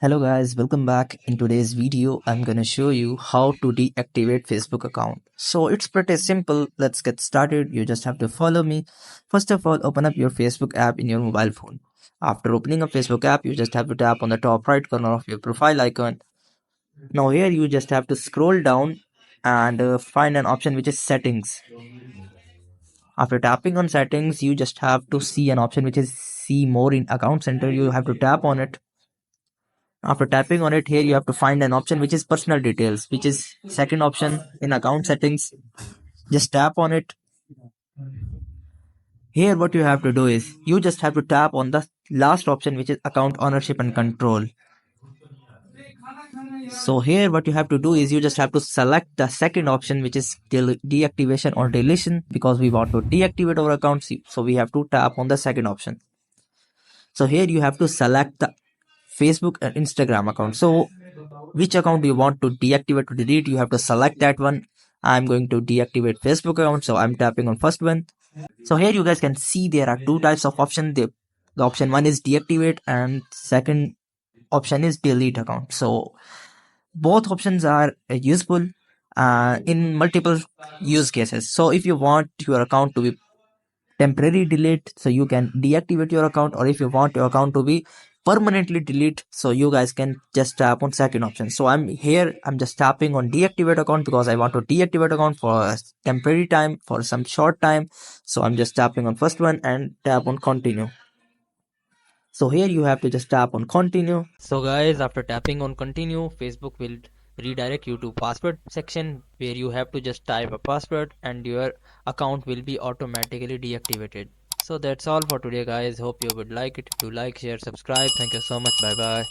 Hello guys, welcome back. In today's video, I'm gonna show you how to deactivate Facebook account. So it's pretty simple. Let's get started. You just have to follow me. First of all, open up your Facebook app in your mobile phone. After opening a Facebook app, you just have to tap on the top right corner of your profile icon. Now here you just have to scroll down and find an option which is settings. After tapping on settings, you just have to see an option which is see more in account center. You have to tap on it. After tapping on it, here you have to find an option which is personal details, which is second option in account settings. Just tap on it. Here what you have to do is you just have to tap on the last option which is account ownership and control. So here what you have to do is you just have to select the second option which is deactivation or deletion, because we want to deactivate our account, so we have to tap on the second option. So here you have to select the Facebook and Instagram account. So which account you want to deactivate or delete, you have to select that one. I'm going to deactivate Facebook account, so I'm tapping on first one. So here you guys can see there are two types of option. The option one is deactivate and second option is delete account. So both options are useful in multiple use cases. So if you want your account to be temporary delete, so you can deactivate your account, or if you want your account to be permanently delete, so you guys can just tap on second option. So I'm just tapping on deactivate account because I want to deactivate account for a temporary time, for some short time. So I'm just tapping on first one and tap on continue. So here you have to just tap on continue. So guys, after tapping on continue, Facebook will redirect you to password section where you have to just type a password and your account will be automatically deactivated. So that's all for today guys. Hope you would like it. Do like, share, subscribe. Thank you so much. Bye bye.